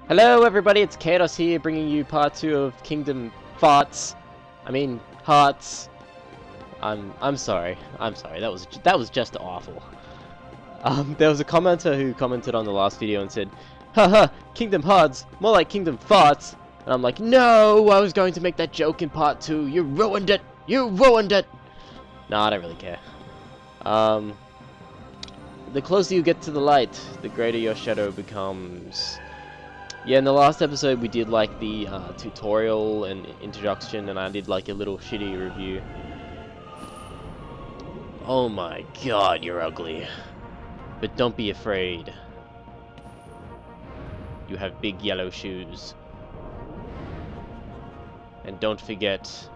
Hello everybody, it's Kados here, bringing you part 2 of Kingdom Farts. I mean, Hearts. I'm sorry. That was just awful. There was a commenter who commented on the last video and said, haha, Kingdom Hearts, more like Kingdom Farts. And I'm like, no, I was going to make that joke in part 2. You ruined it. You ruined it. Nah, I don't really care. The closer you get to the light, the greater your shadow becomes. Yeah, in the last episode we did like the tutorial and introduction, and I did like a little shitty review. Oh my god, you're ugly. But don't be afraid. You have big yellow shoes. And don't forget,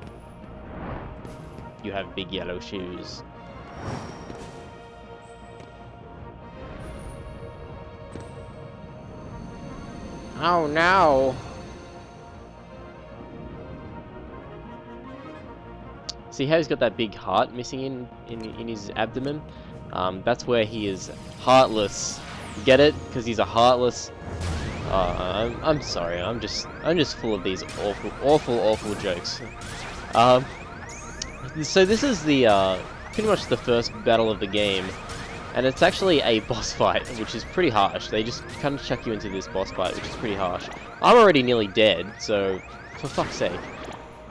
you have big yellow shoes. Oh no! See how he's got that big heart missing in his abdomen? That's where he is heartless. Get it? Because he's a heartless. I'm sorry. I'm just full of these awful jokes. So this is the pretty much the first battle of the game, and it's actually a boss fight, which is pretty harsh. They just kind of chuck you into this boss fight, which is pretty harsh. I'm already nearly dead, so for fuck's sake.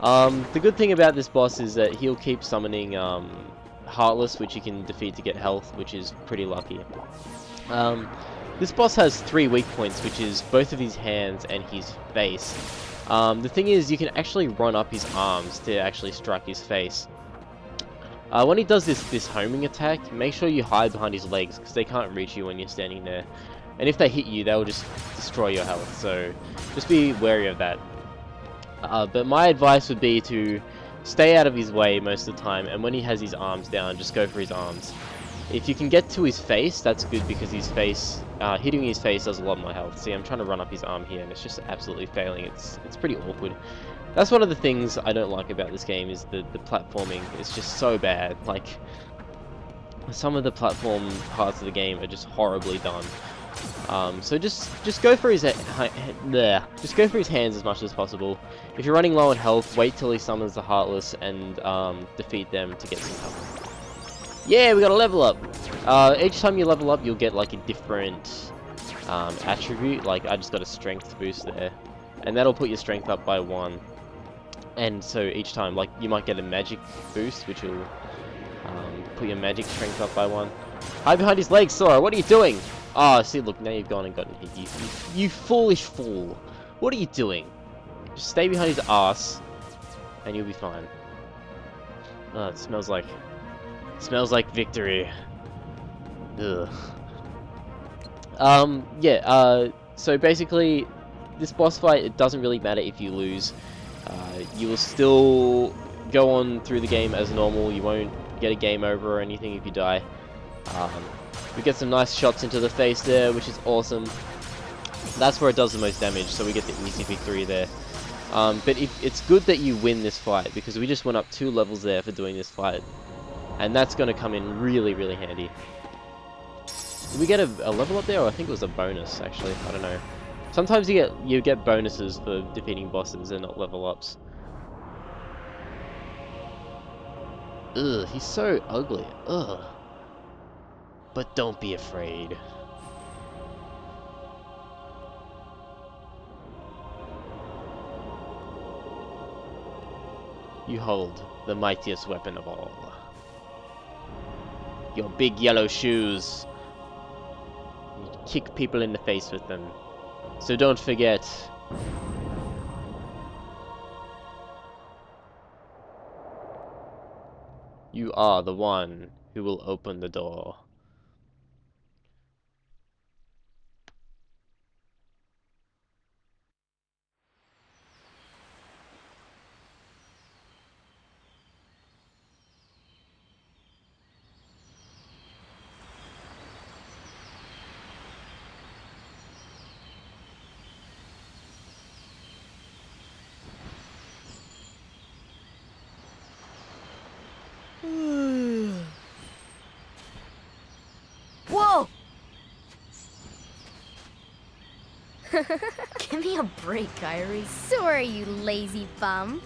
The good thing about this boss is that he'll keep summoning Heartless, which you can defeat to get health, which is pretty lucky. This boss has 3 weak points, which is both of his hands and his face. The thing is, you can actually run up his arms to actually strike his face. When he does this homing attack, make sure you hide behind his legs, because they can't reach you when you're standing there. And if they hit you, they'll just destroy your health, so just be wary of that. But my advice would be to stay out of his way most of the time, and when he has his arms down, just go for his arms. If you can get to his face, that's good, because his face, hitting his face does a lot more health. See, I'm trying to run up his arm here, and it's just absolutely failing. It's pretty awkward. That's one of the things I don't like about this game, is the platforming. It's just so bad. Like, some of the platform parts of the game are just horribly done. So just go for his just go for his hands as much as possible. If you're running low on health, wait till he summons the Heartless and defeat them to get some health. Yeah, we got a level up. Each time you level up, you'll get like a different attribute. Like I just got a strength boost there, and that'll put your strength up by 1. And so each time, like you might get a magic boost, which will put your magic strength up by 1. Hide behind his legs, Sora. What are you doing? Ah, see, look, now you've gone and gotten hit. You foolish fool. What are you doing? Just stay behind his ass, and you'll be fine. Oh, it smells like victory. Ugh. So basically, this boss fight, it doesn't really matter if you lose. You will still go on through the game as normal. You won't get a game over or anything if you die. We get some nice shots into the face there, which is awesome. That's where it does the most damage, so we get the easy victory there. But it's good that you win this fight, because we just went up 2 levels there for doing this fight. And that's going to come in really, really handy. Did we get a level up there, or I think it was a bonus, actually? I don't know. Sometimes you get bonuses for defeating bosses and not level ups. Ugh, he's so ugly. Ugh. But don't be afraid. You hold the mightiest weapon of all. Your big yellow shoes. You kick people in the face with them. So don't forget. You are the one who will open the door. Give me a break, Kyrie. Sorry, you lazy bum.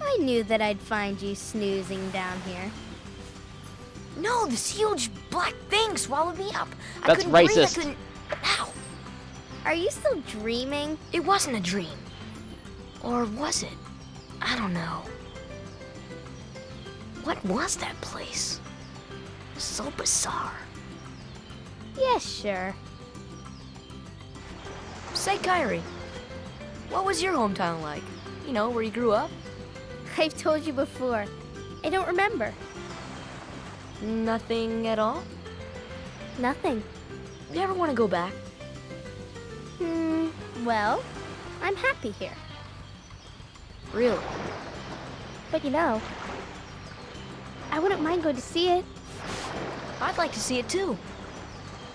I knew that I'd find you snoozing down here. No, this huge black thing swallowed me up. That's I couldn't racist. breathe, Ow! Are you still dreaming? It wasn't a dream. Or was it? I don't know. What was that place? So bizarre. Yeah, sure. Say, Kyrie, what was your hometown like? You know, where you grew up? I've told you before. I don't remember. Nothing at all? Nothing. You ever want to go back? Well, I'm happy here. Really? But you know, I wouldn't mind going to see it. I'd like to see it too.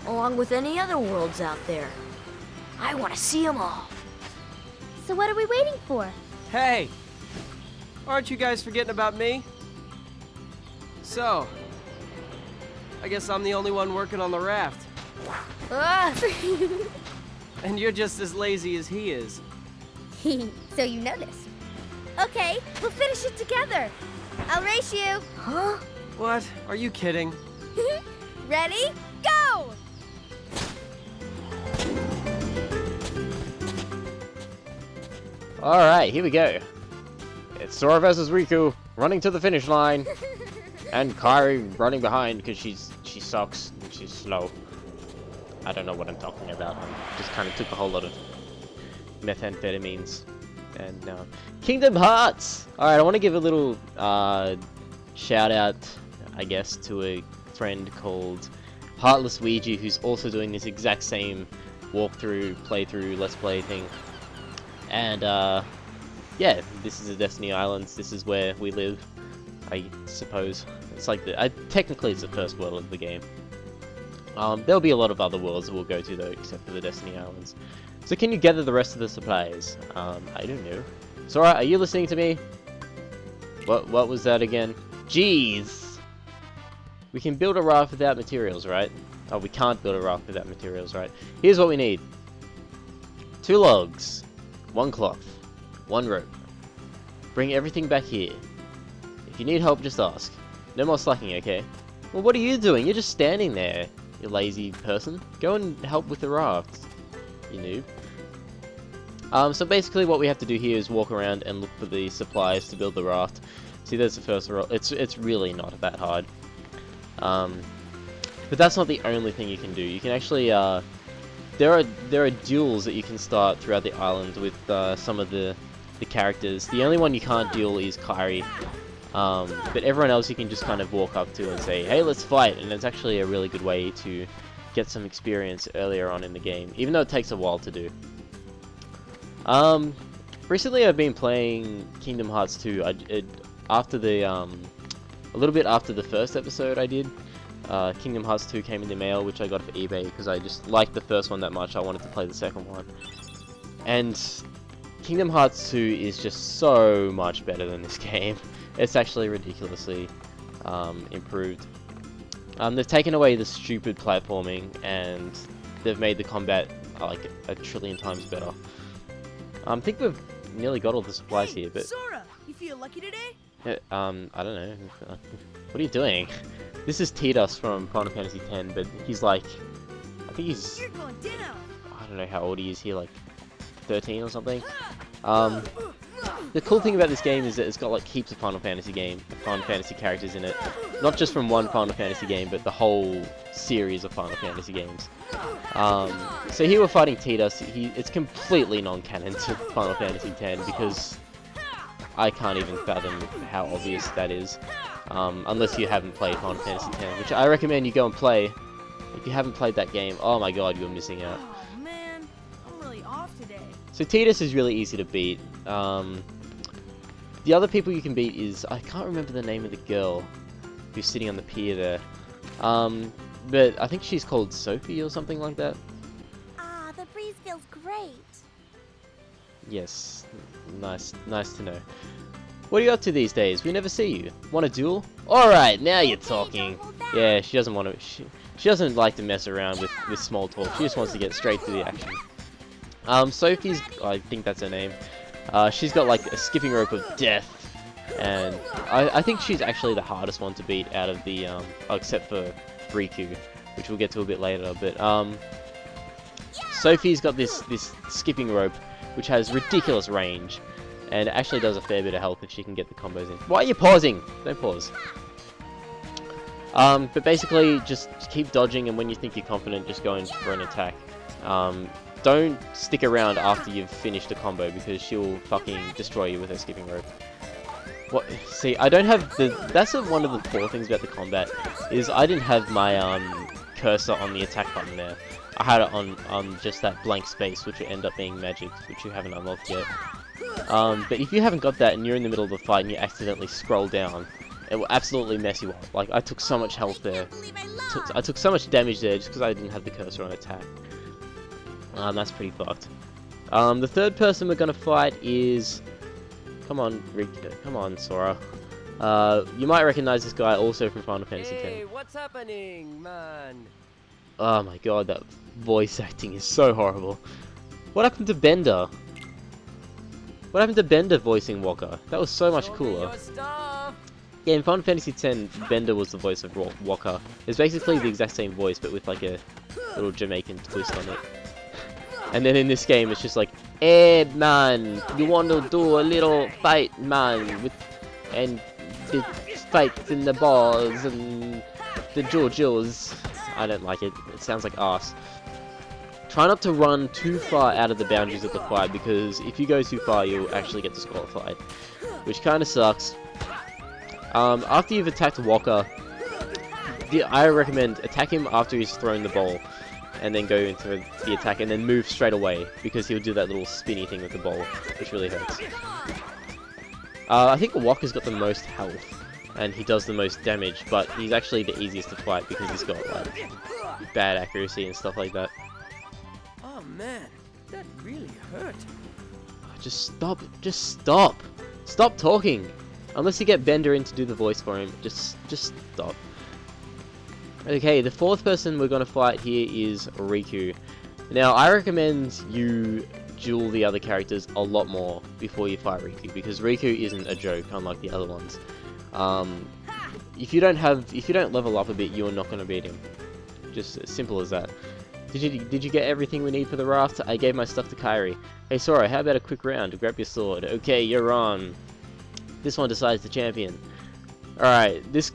Along with any other worlds out there. I want to see them all. So what are we waiting for? Hey! Aren't you guys forgetting about me? So, I guess I'm the only one working on the raft. Ah! And you're just as lazy as he is. So you noticed. Okay, we'll finish it together. I'll race you. Huh? What? Are you kidding? Ready? Go! Alright, here we go. It's Sora versus Riku, running to the finish line. And Kyrie running behind because she sucks and she's slow. I don't know what I'm talking about. I just kind of took a whole lot of methamphetamines. And Kingdom Hearts! Alright, I want to give a little shout out, I guess, to a friend called Heartless Ouija, who's also doing this exact same walkthrough, playthrough, let's play thing. And yeah, this is the Destiny Islands. This is where we live, I suppose. It's like technically it's the first world of the game. There'll be a lot of other worlds that we'll go to though, except for the Destiny Islands. So can you gather the rest of the supplies? I don't know. Sora, are you listening to me? What was that again? Jeez! We can build a raft without materials, right? Oh, we can't build a raft without materials, right? Here's what we need. 2 logs, 1 cloth, 1 rope. Bring everything back here. If you need help, just ask. No more slacking, okay? Well, what are you doing? You're just standing there, you lazy person. Go and help with the raft, you noob. So basically what we have to do here is walk around and look for the supplies to build the raft. See, there's the first roll. It's really not that hard. But that's not the only thing you can do. You can actually, there are duels that you can start throughout the island with some of the characters. The only one you can't duel is Kyrie. But everyone else you can just kind of walk up to and say, hey, let's fight, and it's actually a really good way to get some experience earlier on in the game, even though it takes a while to do. Recently I've been playing Kingdom Hearts 2. A little bit after the first episode I did, Kingdom Hearts 2 came in the mail, which I got off eBay because I just liked the first one that much. I wanted to play the second one. And Kingdom Hearts 2 is just so much better than this game. It's actually ridiculously improved. They've taken away the stupid platforming and they've made the combat like a trillion times better. I think we've nearly got all the supplies here, but Sora, you feel lucky today? I don't know. What are you doing? This is Tidus from Final Fantasy X, but he's like, I think he's, You're going down. I don't know how old he is here, like 13 or something. The cool thing about this game is that it's got like heaps of Final Fantasy characters in it. Not just from one Final Fantasy game, but the whole series of Final Fantasy games. So here we're fighting Tidus. It's completely non-canon to Final Fantasy X because I can't even fathom how obvious that is. Unless you haven't played Final Fantasy X, which I recommend you go and play. If you haven't played that game, oh my god, you're missing out. Oh man, I'm really off today. So Tidus is really easy to beat. The other people you can beat is, I can't remember the name of the girl who's sitting on the pier there. But I think she's called Sophie or something like that. Ah, the breeze feels great. Yes, nice to know. What are you up to these days? We never see you. Want a duel? Alright, now you're talking. Yeah, she doesn't want to, she doesn't like to mess around with small talk. She just wants to get straight to the action. Sophie's, I think that's her name. She's got like a skipping rope of death. And I think she's actually the hardest one to beat out of the, except for Riku, which we'll get to a bit later, but, Sophie's got this skipping rope, which has ridiculous range, and it actually does a fair bit of health if she can get the combos in. Why are you pausing? Don't pause. But basically, just keep dodging, and when you think you're confident, just go in for an attack. Don't stick around after you've finished a combo, because she'll fucking destroy you with her skipping rope. What? See, I don't have the... That's one of the poor things about the combat, is I didn't have my, cursor on the attack button there. I had it on just that blank space, which will end up being magic, which you haven't unlocked yet. But if you haven't got that and you're in the middle of the fight and you accidentally scroll down, it will absolutely mess you up. Like, I took so much health there. I took so much damage there just because I didn't have the cursor on attack. That's pretty fucked. The third person we're gonna fight is... Come on, Riku. Come on, Sora. You might recognize this guy also from Final Fantasy X. Hey, what's happening, man? Oh my god, that voice acting is so horrible. What happened to Bender? What happened to Bender voicing Wakka? That was so much cooler. Yeah, in Final Fantasy X, Bender was the voice of Wakka. It's basically the exact same voice, but with like a little Jamaican twist on it. And then in this game, it's just like, hey man, you want to do a little fight, man, and the fights in the balls and the JoJo's. I don't like it. It sounds like arse. Try not to run too far out of the boundaries of the fight, because if you go too far, you'll actually get disqualified, which kind of sucks. After you've attacked Wakka, I recommend attack him after he's thrown the ball, and then go into the attack, and then move straight away, because he'll do that little spinny thing with the ball, which really hurts. I think Wakka's got the most health, and he does the most damage, but he's actually the easiest to fight because he's got like bad accuracy and stuff like that. Oh man, that really hurt. Just stop. Just stop. Stop talking. Unless you get Bender in to do the voice for him, just stop. Okay, the fourth person we're gonna fight here is Riku. Now, I recommend you duel the other characters a lot more before you fight Riku, because Riku isn't a joke, unlike the other ones. If you don't level up a bit, you're not gonna beat him. Just as simple as that. Did you get everything we need for the raft? I gave my stuff to Kairi. Hey Sora, how about a quick round? Grab your sword. Okay, you're on. This one decides the champion. Alright, this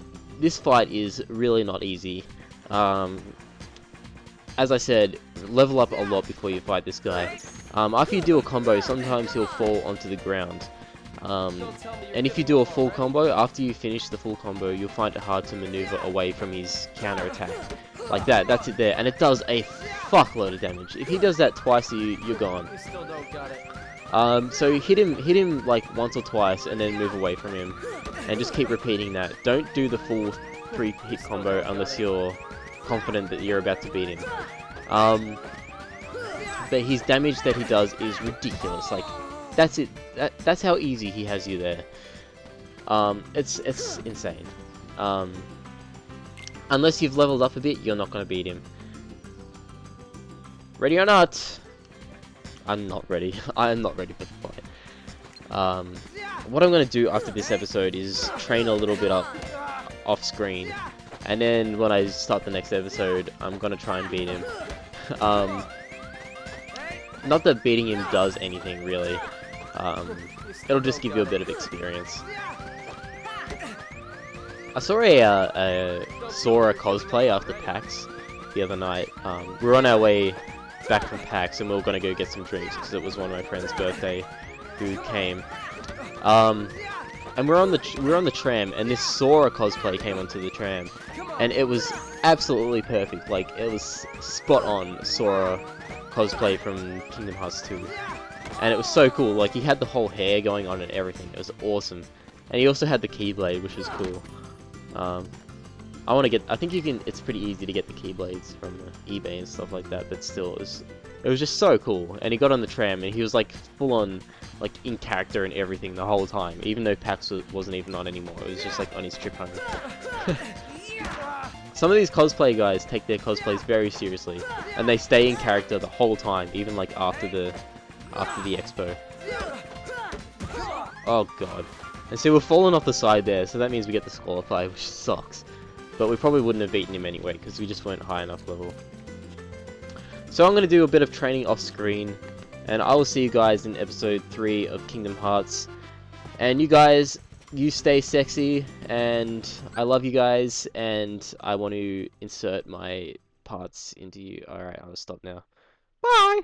fight is really not easy. As I said, level up a lot before you fight this guy. After you do a combo, sometimes he'll fall onto the ground. And if you do a full combo, after you finish the full combo, you'll find it hard to maneuver away from his counter attack. Like that, that's it there. And it does a fuckload of damage. If he does that twice to you, you're gone. We still don't got it. So hit him like once or twice and then move away from him. And just keep repeating that. Don't do the full 3-hit combo unless you're confident that you're about to beat him. But his damage that he does is ridiculous. Like, that's it. That's how easy he has you there. It's insane. Unless you've leveled up a bit, you're not gonna beat him. Ready or not? I'm not ready. I'm not ready for the fight. What I'm gonna do after this episode is train a little bit up off screen, and then when I start the next episode, I'm gonna try and beat him. Not that beating him does anything really. It'll just give you a bit of experience. I saw a Sora cosplay after PAX the other night. We were on our way back from PAX and we were gonna go get some drinks because it was one of my friend's birthday who came. And we're on the tram, and this Sora cosplay came onto the tram, and it was absolutely perfect. Like, it was spot on Sora cosplay from Kingdom Hearts 2. And it was so cool. Like, he had the whole hair going on and everything. It was awesome. And he also had the Keyblade, which was cool. I want to get... I think you can... It's pretty easy to get the Keyblades from eBay and stuff like that, but still, it was just so cool. And he got on the tram, and he was, like, full-on, like, in character and everything the whole time, even though PAX wasn't even on anymore. It was just, like, on his trip home. Some of these cosplay guys take their cosplays very seriously, and they stay in character the whole time, even like after the expo. Oh god. And see, we're falling off the side there, so that means we get disqualified, which sucks. But we probably wouldn't have beaten him anyway, because we just weren't high enough level. So I'm going to do a bit of training off screen, and I will see you guys in episode 3 of Kingdom Hearts. And you guys, you stay sexy, and I love you guys, and I want to insert my parts into you. Alright, I'll stop now. Bye!